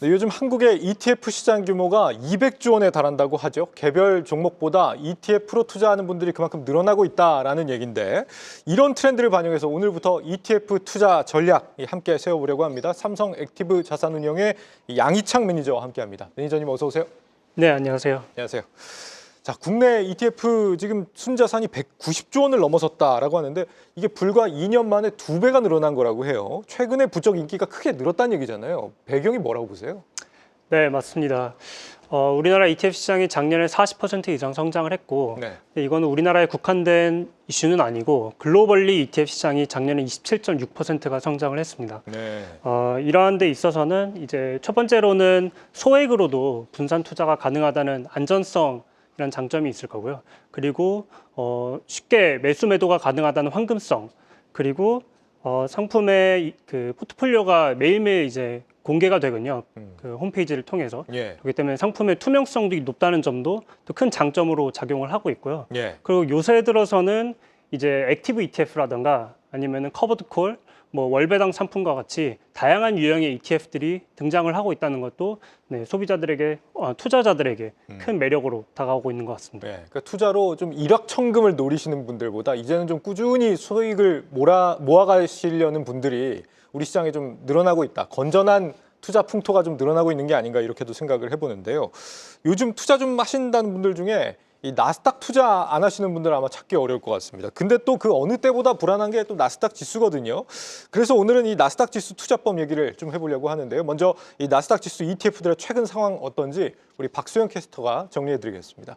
네, 요즘 한국의 ETF 시장 규모가 200조 원에 달한다고 하죠. 개별 종목보다 ETF로 투자하는 분들이 그만큼 늘어나고 있다라는 얘기인데 이런 트렌드를 반영해서 오늘부터 ETF 투자 전략 함께 세워보려고 합니다. 삼성 액티브 자산운용의 양희창 매니저와 함께합니다. 매니저님 어서 오세요. 네, 안녕하세요. 안녕하세요. 자, 국내 ETF 지금 순자산이 190조 원을 넘어섰다라고 하는데 이게 불과 2년 만에 2배가 늘어난 거라고 해요. 최근에 부쩍 인기가 크게 늘었다는 얘기잖아요. 배경이 뭐라고 보세요? 네, 맞습니다. 우리나라 ETF 시장이 작년에 40% 이상 성장을 했고 이거는 우리나라에 국한된 이슈는 아니고 글로벌리 ETF 시장이 작년에 27.6%가 성장을 했습니다. 이러한 데 있어서는 이제 첫 번째로는 소액으로도 분산 투자가 가능하다는 안전성 이런 장점이 있을 거고요. 그리고 쉽게 매수 매도가 가능하다는 황금성, 그리고 상품의 그 포트폴리오가 매일매일 이제 공개가 되군요. 그 홈페이지를 통해서. 그렇기 때문에 상품의 투명성도 높다는 점도 또 큰 장점으로 작용을 하고 있고요. 그리고 요새 들어서는 이제 액티브 ETF라든가 아니면은 커버드 콜, 뭐 월배당 상품과 같이 다양한 유형의 ETF들이 등장을 하고 있다는 것도 소비자들에게, 투자자들에게 큰 매력으로 다가오고 있는 것 같습니다. 그러니까 투자로 좀 일확천금을 노리시는 분들보다 이제는 좀 꾸준히 수익을 모아가시려는 분들이 우리 시장에 좀 늘어나고 있다. 건전한 투자 풍토가 좀 늘어나고 있는 게 아닌가 이렇게도 생각을 해보는데요. 요즘 투자 좀 하신다는 분들 중에 이 나스닥 투자 안 하시는 분들 아마 찾기 어려울 것 같습니다. 근데 또 그 어느 때보다 불안한 게 또 나스닥 지수거든요. 그래서 오늘은 이 나스닥 지수 투자법 얘기를 좀 해보려고 하는데요. 먼저 이 나스닥 지수 ETF들의 최근 상황 어떤지 우리 박소영 캐스터가 정리해드리겠습니다.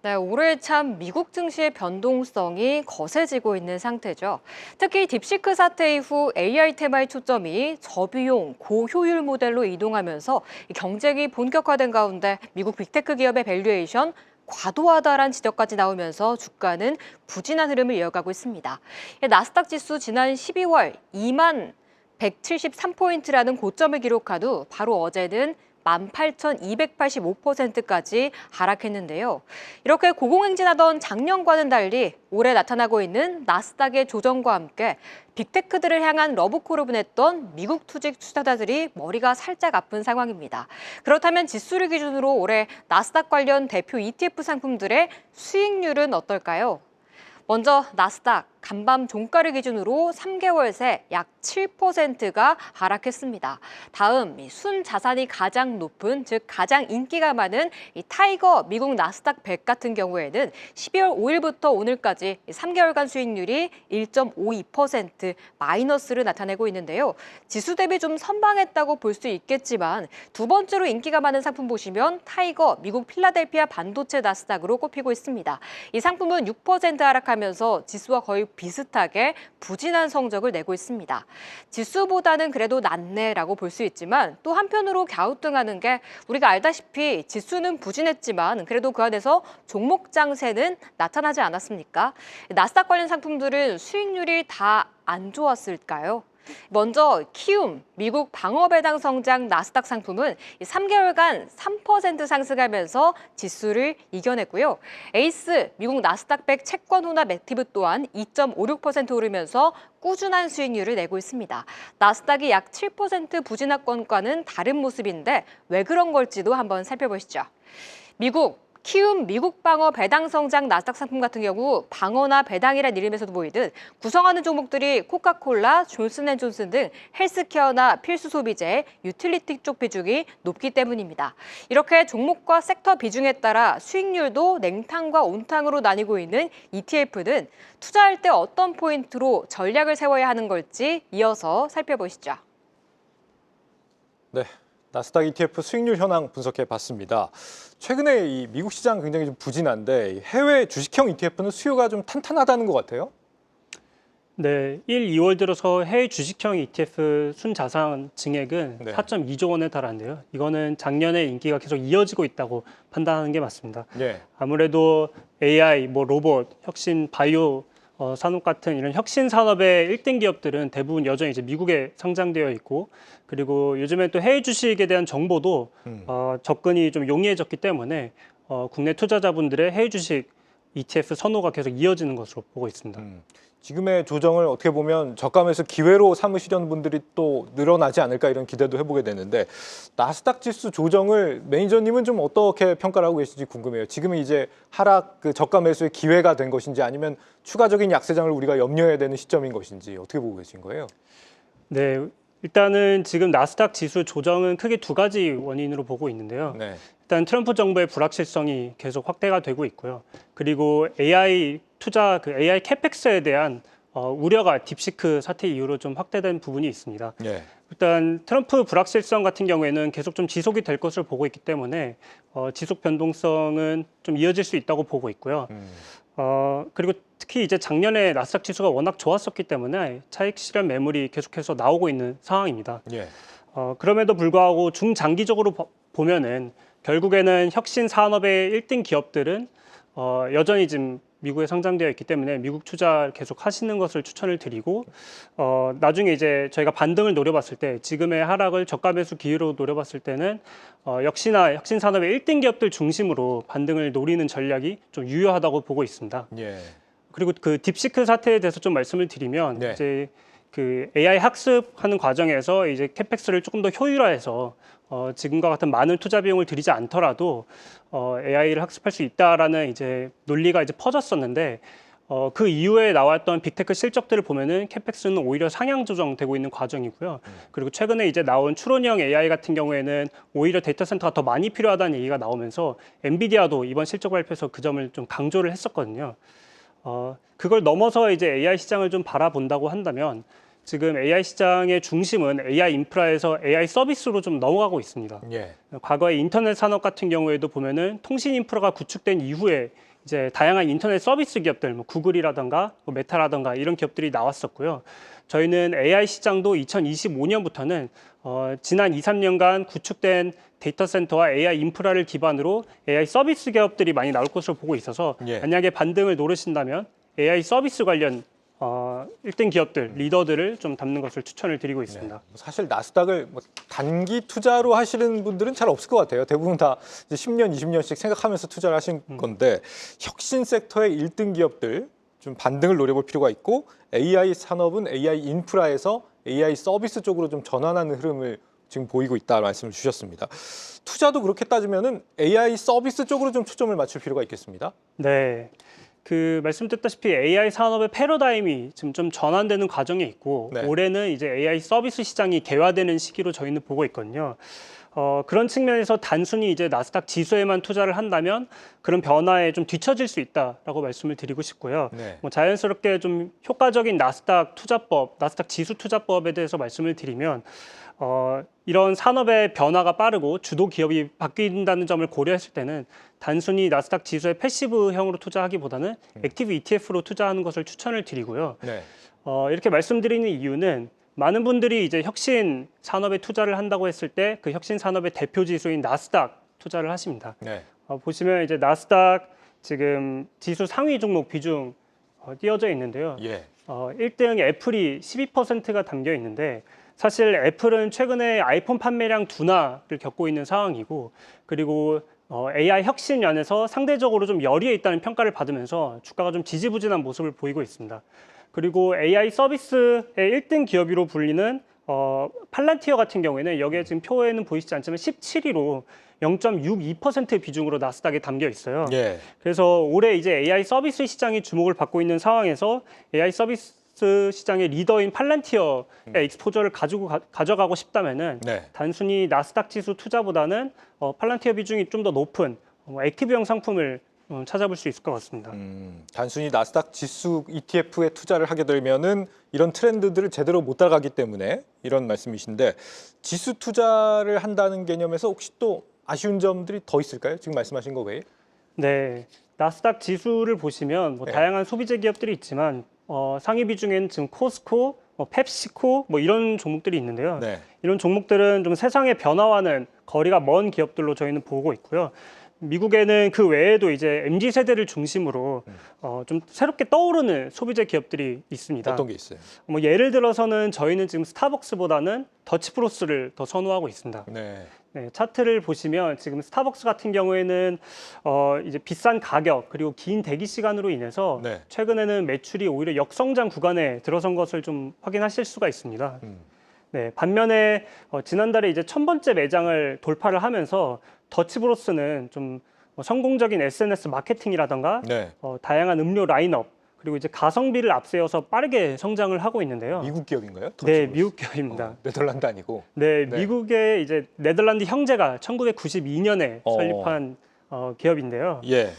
네, 올해 참 미국 증시의 변동성이 거세지고 있는 상태죠. 특히 딥시크 사태 이후 AI 테마의 초점이 저비용, 고효율 모델로 이동하면서 경쟁이 본격화된 가운데 미국 빅테크 기업의 밸류에이션 과도하다란 지적까지 나오면서 주가는 부진한 흐름을 이어가고 있습니다. 나스닥 지수 지난 12월 2만 173포인트라는 고점을 기록한 후 바로 어제는 18,285%까지 하락했는데요. 이렇게 고공행진하던 작년과는 달리 올해 나타나고 있는 나스닥의 조정과 함께 빅테크들을 향한 러브콜을 보냈던 미국 투자 투자자들이 머리가 살짝 아픈 상황입니다. 그렇다면 지수를 기준으로 올해 나스닥 관련 대표 ETF 상품들의 수익률은 어떨까요? 먼저 나스닥 간밤 종가를 기준으로 3개월 새 약 7%가 하락했습니다. 다음 순 자산이 가장 높은, 즉 가장 인기가 많은 이 타이거 미국 나스닥 100 같은 경우에는 12월 5일부터 오늘까지 3개월간 수익률이 1.52% 마이너스를 나타내고 있는데요. 지수 대비 좀 선방했다고 볼 수 있겠지만 두 번째로 인기가 많은 상품 보시면 타이거 미국 필라델피아 반도체 나스닥으로 꼽히고 있습니다. 이 상품은 6% 하락하면서 지수와 거의 비슷하게 부진한 성적을 내고 있습니다. 지수보다는 그래도 낫네라고 볼 수 있지만 또 한편으로 갸우뚱하는 게 우리가 알다시피 지수는 부진했지만 그래도 그 안에서 종목 장세는 나타나지 않았습니까? 나스닥 관련 상품들은 수익률이 다 안 좋았을까요? 먼저 키움, 미국 방어배당 성장 나스닥 상품은 3개월간 3% 상승하면서 지수를 이겨냈고요. 에이스, 미국 나스닥 100 채권 혼합 액티브 또한 2.56% 오르면서 꾸준한 수익률을 내고 있습니다. 나스닥이 약 7% 부진하권과는 다른 모습인데 왜 그런 걸지도 한번 살펴보시죠. 키움 미국 방어 배당 성장 나스닥 상품 같은 경우 방어나 배당이란 이름에서도 보이듯 구성하는 종목들이 코카콜라, 존슨앤존슨 등 헬스케어나 필수 소비재, 유틸리티 쪽 비중이 높기 때문입니다. 이렇게 종목과 섹터 비중에 따라 수익률도 냉탕과 온탕으로 나뉘고 있는 ETF는 투자할 때 어떤 포인트로 전략을 세워야 하는 걸지 이어서 살펴보시죠. 네. 나스닥 ETF 수익률 현황 분석해 봤습니다. 최근에 이 미국 시장 굉장히 좀 부진한데 해외 주식형 ETF는 수요가 좀 탄탄하다는 것 같아요. 네, 2월 들어서 해외 주식형 ETF 순자산 증액은 4.2조 원에 달하는데요. 이거는 작년에 인기가 계속 이어지고 있다고 판단하는 게 맞습니다. 아무래도 AI, 로봇, 혁신, 바이오 산업 같은 이런 혁신 산업의 1등 기업들은 대부분 여전히 이제 미국에 상장되어 있고, 그리고 요즘에 또 해외 주식에 대한 정보도 접근이 좀 용이해졌기 때문에 국내 투자자분들의 해외 주식 ETF 선호가 계속 이어지는 것으로 보고 있습니다. 지금의 조정을 어떻게 보면 저가매수 기회로 삼으시려는 분들이 또 늘어나지 않을까 이런 기대도 해보게 되는데 나스닥 지수 조정을 매니저님은 좀 어떻게 평가를 하고 계신지 궁금해요. 지금은 이제 하락 그 저가 매수의 기회가 된 것인지 아니면 추가적인 약세장을 우리가 염려해야 되는 시점인 것인지 어떻게 보고 계신 거예요? 네, 일단은 지금 나스닥 지수 조정은 크게 두 가지 원인으로 보고 있는데요. 네. 일단 트럼프 정부의 불확실성이 계속 확대가 되고 있고요. 그리고 AI 투자, AI 캐펙스에 대한 우려가 딥시크 사태 이후로 좀 확대된 부분이 있습니다. 네. 일단 트럼프 불확실성 같은 경우에는 계속 좀 지속이 될 것으로 보고 있기 때문에 지속 변동성은 좀 이어질 수 있다고 보고 있고요. 그리고 특히 이제 작년에 나스닥 지수가 워낙 좋았었기 때문에 차익 실현 매물이 계속해서 나오고 있는 상황입니다. 예. 그럼에도 불구하고 중장기적으로 보면은 결국에는 혁신 산업의 1등 기업들은 여전히 지금 미국에 상장되어 있기 때문에 미국 투자 계속 하시는 것을 추천을 드리고 나중에 이제 저희가 반등을 노려봤을 때 지금의 하락을 저가 매수 기회로 노려봤을 때는 역시나 혁신 산업의 1등 기업들 중심으로 반등을 노리는 전략이 좀 유효하다고 보고 있습니다. 예. 그리고 그 딥시크 사태에 대해서 좀 말씀을 드리면 네. 이제 그 AI 학습하는 과정에서 이제 캐펙스를 조금 더 효율화해서 지금과 같은 많은 투자 비용을 들이지 않더라도 AI를 학습할 수 있다라는 이제 논리가 이제 퍼졌었는데 그 이후에 나왔던 빅테크 실적들을 보면은 캐펙스는 오히려 상향 조정되고 있는 과정이고요. 그리고 최근에 이제 나온 추론형 AI 같은 경우에는 오히려 데이터 센터가 더 많이 필요하다는 얘기가 나오면서 엔비디아도 이번 실적 발표에서 그 점을 좀 강조를 했었거든요. 그걸 넘어서 이제 AI 시장을 좀 바라본다고 한다면 지금 AI 시장의 중심은 AI 인프라에서 AI 서비스로 좀 넘어가고 있습니다. 예. 과거에 인터넷 산업 같은 경우에도 보면은 통신 인프라가 구축된 이후에 이제 다양한 인터넷 서비스 기업들, 뭐 구글이라던가 뭐 메타라던가 이런 기업들이 나왔었고요. 저희는 AI 시장도 2025년부터는 지난 2, 3년간 구축된 데이터 센터와 AI 인프라를 기반으로 AI 서비스 기업들이 많이 나올 것으로 보고 있어서 예. 만약에 반등을 노리신다면 AI 서비스 관련 1등 기업들, 리더들을 좀 담는 것을 추천을 드리고 있습니다. 네. 사실 나스닥을 뭐 단기 투자로 하시는 분들은 잘 없을 것 같아요. 대부분 다 이제 10년, 20년씩 생각하면서 투자를 하신 건데 혁신 섹터의 1등 기업들 좀 반등을 노려볼 필요가 있고 AI 산업은 AI 인프라에서 AI 서비스 쪽으로 좀 전환하는 흐름을 지금 보이고 있다 말씀을 주셨습니다. 투자도 그렇게 따지면은 AI 서비스 쪽으로 좀 초점을 맞출 필요가 있겠습니다. 네. 그 말씀드렸다시피 AI 산업의 패러다임이 지금 좀 전환되는 과정에 있고 네. 올해는 이제 AI 서비스 시장이 개화되는 시기로 저희는 보고 있거든요. 그런 측면에서 단순히 이제 나스닥 지수에만 투자를 한다면 그런 변화에 좀 뒤처질 수 있다라고 말씀을 드리고 싶고요. 네. 뭐 자연스럽게 좀 효과적인 나스닥 투자법, 나스닥 지수 투자법에 대해서 말씀을 드리면 이런 산업의 변화가 빠르고 주도 기업이 바뀐다는 점을 고려했을 때는 단순히 나스닥 지수의 패시브형으로 투자하기보다는 액티브 ETF로 투자하는 것을 추천을 드리고요. 네. 이렇게 말씀드리는 이유는 많은 분들이 이제 혁신 산업에 투자를 한다고 했을 때 그 혁신 산업의 대표 지수인 나스닥 투자를 하십니다. 네. 보시면 이제 나스닥 지금 지수 상위 종목 비중 띄어져 있는데요. 예. 1등 애플이 12%가 담겨 있는데 사실 애플은 최근에 아이폰 판매량 둔화를 겪고 있는 상황이고 그리고 AI 혁신연에서 상대적으로 좀 열의에 있다는 평가를 받으면서 주가가 좀 지지부진한 모습을 보이고 있습니다. 그리고 AI 서비스의 1등 기업으로 불리는 팔란티어 같은 경우에는 여기에 지금 표에는 보이시지 않지만 17위로 0.62% 비중으로 나스닥에 담겨 있어요. 예. 그래서 올해 이제 AI 서비스 시장이 주목을 받고 있는 상황에서 AI 서비스 시장의 리더인 팔란티어의 익스포저를 가져가고 싶다면은 네. 단순히 나스닥 지수 투자보다는 팔란티어 비중이 좀 더 높은 액티브형 상품을 찾아볼 수 있을 것 같습니다. 단순히 나스닥 지수 ETF에 투자를 하게 되면은 이런 트렌드들을 제대로 못 따라가기 때문에 이런 말씀이신데 지수 투자를 한다는 개념에서 혹시 또 아쉬운 점들이 더 있을까요? 지금 말씀하신 거 외에? 네, 나스닥 지수를 보시면 뭐 네. 다양한 소비재 기업들이 있지만 상위 비중에는 지금 코스코, 펩시코 뭐 이런 종목들이 있는데요. 네. 이런 종목들은 좀 세상의 변화와는 거리가 먼 기업들로 저희는 보고 있고요. 미국에는 그 외에도 이제 MZ 세대를 중심으로 좀 새롭게 떠오르는 소비재 기업들이 있습니다. 어떤 게 있어요? 뭐 예를 들어서는 저희는 지금 스타벅스보다는 더치프로스를 더 선호하고 있습니다. 네. 네, 차트를 보시면 지금 스타벅스 같은 경우에는 이제 비싼 가격 그리고 긴 대기 시간으로 인해서 네. 최근에는 매출이 오히려 역성장 구간에 들어선 것을 좀 확인하실 수가 있습니다. 네, 반면에 지난달에 이제 1000번째 매장을 돌파를 하면서 더치브로스는 좀 성공적인 SNS 마케팅이라던가 네. 다양한 음료 라인업 그리고 이제 가성비를 앞세워서 빠르게 성장을 하고 있는데요. 미국 기업인가요? 네, 더치브로스? 미국 기업입니다. 네덜란드 아니고. 네, 네. 미국의 이제 네덜란드 형제가 1992년에 설립한 기업인데요. 예.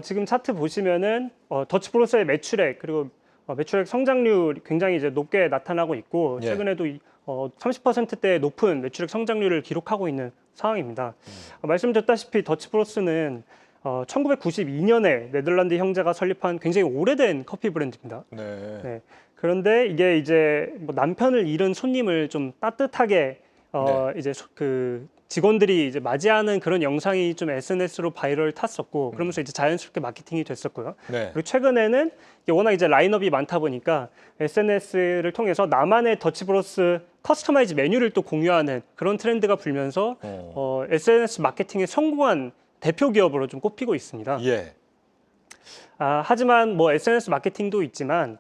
지금 차트 보시면은 더치브로스의 매출액 그리고 매출액 성장률이 굉장히 이제 높게 나타나고 있고 예. 최근에도 30%대 높은 매출액 성장률을 기록하고 있는 상황입니다. 말씀드렸다시피 더치브로스는 1992년에 네덜란드 형제가 설립한 굉장히 오래된 커피 브랜드입니다. 네. 네. 그런데 이게 이제 뭐 남편을 잃은 손님을 좀 따뜻하게 이제 그 직원들이 이제 맞이하는 그런 영상이 좀 SNS로 바이럴 탔었고 그러면서 이제 자연스럽게 마케팅이 됐었고요. 네. 그리고 최근에는 이게 워낙 이제 라인업이 많다 보니까 SNS를 통해서 나만의 더치브로스 커스터마이즈 메뉴를 또 공유하는 그런 트렌드가 불면서 SNS 마케팅에 성공한 대표 기업으로 좀 꼽히고 있습니다. 예. 하지만 뭐 SNS 마케팅도 있지만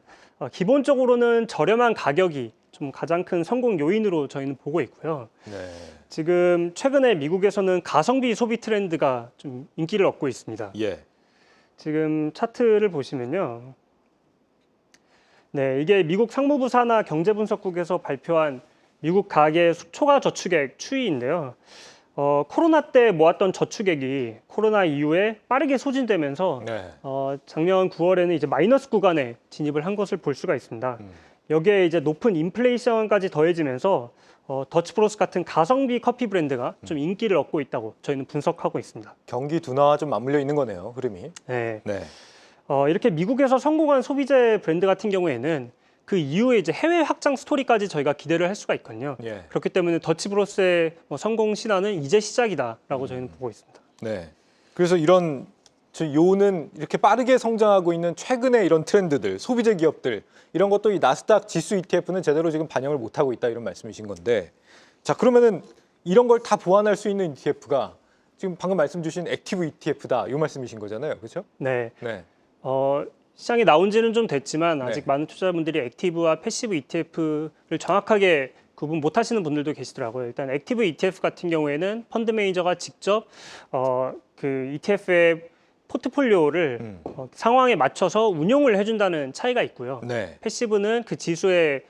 기본적으로는 저렴한 가격이 좀 가장 큰 성공 요인으로 저희는 보고 있고요. 네. 지금 최근에 미국에서는 가성비 소비 트렌드가 좀 인기를 얻고 있습니다. 예. 지금 차트를 보시면요. 네, 이게 미국 상무부 산하 경제분석국에서 발표한 미국 가계 초과 저축액 추이인데요. 코로나 때 모았던 저축액이 코로나 이후에 빠르게 소진되면서 네. 작년 9월에는 이제 마이너스 구간에 진입을 한 것을 볼 수가 있습니다. 여기에 이제 높은 인플레이션까지 더해지면서 더치브로스 같은 가성비 커피 브랜드가 좀 인기를 얻고 있다고 저희는 분석하고 있습니다. 경기 둔화와 좀 맞물려 있는 거네요, 흐름이. 네. 네. 이렇게 미국에서 성공한 소비재 브랜드 같은 경우에는 그 이후에 이제 해외 확장 스토리까지 저희가 기대를 할 수가 있거든요. 예. 그렇기 때문에 더치브로스의 성공 신화는 이제 시작이다라고 저희는 보고 있습니다. 네. 그래서 이런 요는 이렇게 빠르게 성장하고 있는 최근의 이런 트렌드들, 소비재 기업들 이런 것도 이 나스닥 지수 ETF는 제대로 지금 반영을 못 하고 있다 이런 말씀이신 건데, 자 그러면은 이런 걸 다 보완할 수 있는 ETF가 지금 방금 말씀 주신 액티브 ETF다 이 말씀이신 거잖아요, 그렇죠? 네. 네. 시장에 나온 지는 좀 됐지만 아직 네. 많은 투자자분들이 액티브와 패시브 ETF를 정확하게 구분 못 하시는 분들도 계시더라고요. 일단 액티브 ETF 같은 경우에는 펀드 매니저가 직접 그 ETF의 포트폴리오를 상황에 맞춰서 운용을 해준다는 차이가 있고요. 네. 패시브는 그 지수를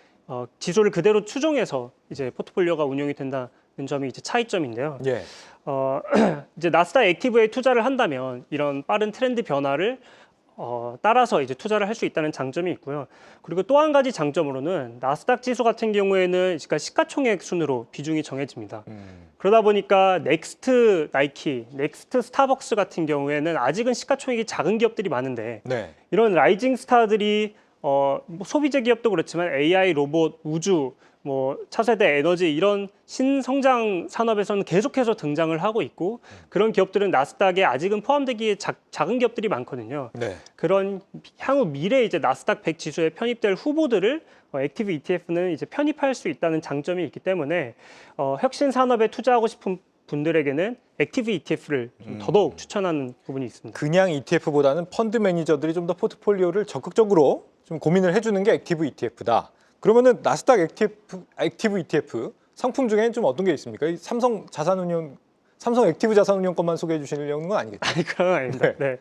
그대로 추종해서 이제 포트폴리오가 운용이 된다는 점이 이제 차이점인데요. 예. 이제 나스닥 액티브에 투자를 한다면 이런 빠른 트렌드 변화를 따라서 이제 투자를 할 수 있다는 장점이 있고요. 그리고 또 한 가지 장점으로는 나스닥 지수 같은 경우에는 시가총액 순으로 비중이 정해집니다. 그러다 보니까 넥스트 나이키, 넥스트 스타벅스 같은 경우에는 아직은 시가총액이 작은 기업들이 많은데 네. 이런 라이징 스타들이 뭐 소비재 기업도 그렇지만 AI, 로봇, 우주, 뭐 차세대 에너지 이런 신성장 산업에서는 계속해서 등장을 하고 있고 그런 기업들은 나스닥에 아직은 포함되기에 작은 기업들이 많거든요. 네. 그런 향후 미래 이제 나스닥 100 지수에 편입될 후보들을 액티브 ETF는 이제 편입할 수 있다는 장점이 있기 때문에 혁신 산업에 투자하고 싶은 분들에게는 액티브 ETF를 좀 더더욱 추천하는 부분이 있습니다. 그냥 ETF보다는 펀드 매니저들이 좀 더 포트폴리오를 적극적으로 좀 고민을 해주는 게 액티브 ETF다. 그러면은 나스닥 액티브 ETF 상품 중에 좀 어떤 게 있습니까? 이 삼성 액티브 자산운용 것만 소개해 주시려는 건 아니겠죠? 아니, 그런 건 아닙니다. 네.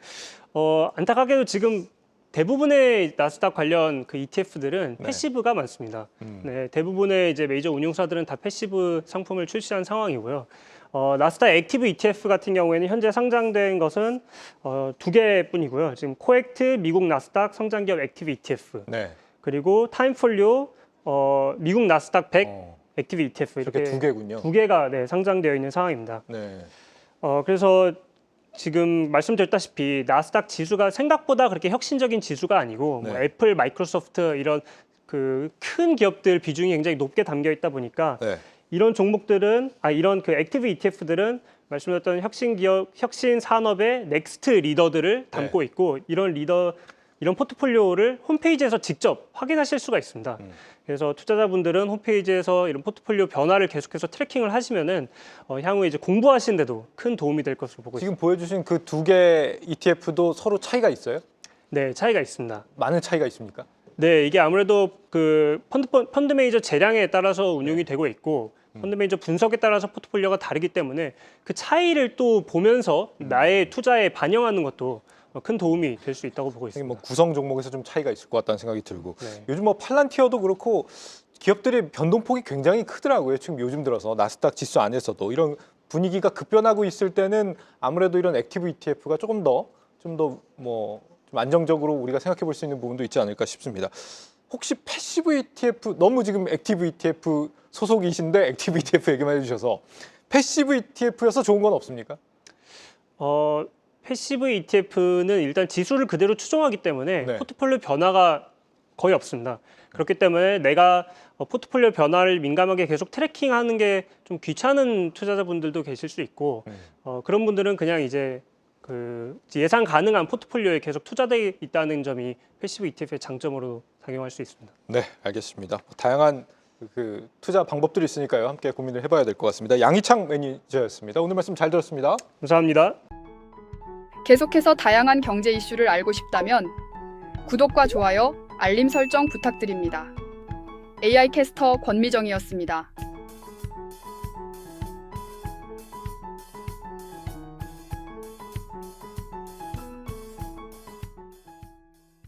안타깝게도 지금 대부분의 나스닥 관련 그 ETF들은 네. 패시브가 많습니다. 네, 대부분의 이제 메이저 운용사들은 다 패시브 상품을 출시한 상황이고요. 나스닥 액티브 ETF 같은 경우에는 현재 상장된 것은 2개뿐이고요. 지금 코액트 미국 나스닥 성장기업 액티브 ETF 네. 그리고 타임폴리오 미국 나스닥 100 액티브 ETF 이렇게 이렇게 2개군요. 2개가 네, 상장되어 있는 상황입니다. 네. 그래서 지금 말씀드렸다시피 나스닥 지수가 생각보다 그렇게 혁신적인 지수가 아니고 뭐 네. 애플, 마이크로소프트 이런 그 큰 기업들 비중이 굉장히 높게 담겨 있다 보니까 네. 이런 종목들은 이런 그 액티브 ETF들은 말씀드렸던 혁신 기업, 혁신 산업의 넥스트 리더들을 담고 있고 이런 포트폴리오를 홈페이지에서 직접 확인하실 수가 있습니다. 그래서 투자자분들은 홈페이지에서 이런 포트폴리오 변화를 계속해서 트래킹을 하시면은 향후에 이제 공부하시는데도 큰 도움이 될 것으로 보고 지금 있습니다. 보여주신 그 두 개 ETF도 서로 차이가 있어요? 네, 차이가 있습니다. 많은 차이가 있습니까? 네, 이게 아무래도 그 펀드 매니저 재량에 따라서 운용이 되고 있고 펀드 매니저 분석에 따라서 포트폴리오가 다르기 때문에 그 차이를 또 보면서 나의 투자에 반영하는 것도 큰 도움이 될 수 있다고 보고 이게 있습니다. 뭐 구성 종목에서 좀 차이가 있을 것 같다는 생각이 들고 네. 요즘 뭐 팔란티어도 그렇고 기업들의 변동폭이 굉장히 크더라고요. 지금 요즘 들어서 나스닥 지수 안에서도 이런 분위기가 급변하고 있을 때는 아무래도 이런 액티브 ETF가 조금 더 좀 안정적으로 우리가 생각해 볼 수 있는 부분도 있지 않을까 싶습니다. 혹시 패시브 ETF 너무 지금 액티브 ETF 소속이신데 액티브 ETF 얘기만 해주셔서 패시브 ETF여서 좋은 건 없습니까? 패시브 ETF는 일단 지수를 그대로 추종하기 때문에 네. 포트폴리오 변화가 거의 없습니다. 그렇기 때문에 내가 포트폴리오 변화를 민감하게 계속 트래킹하는 게 좀 귀찮은 투자자분들도 계실 수 있고 그런 분들은 그냥 이제 그 예상 가능한 포트폴리오에 계속 투자되어 있다는 점이 패시브 ETF의 장점으로 작용할 수 있습니다. 네, 알겠습니다. 다양한 그 투자 방법들이 있으니까요. 함께 고민을 해봐야 될 것 같습니다. 양희창 매니저였습니다. 오늘 말씀 잘 들었습니다. 감사합니다. 계속해서 다양한 경제 이슈를 알고 싶다면 구독과 좋아요, 알림 설정 부탁드립니다. AI 캐스터 권미정이었습니다.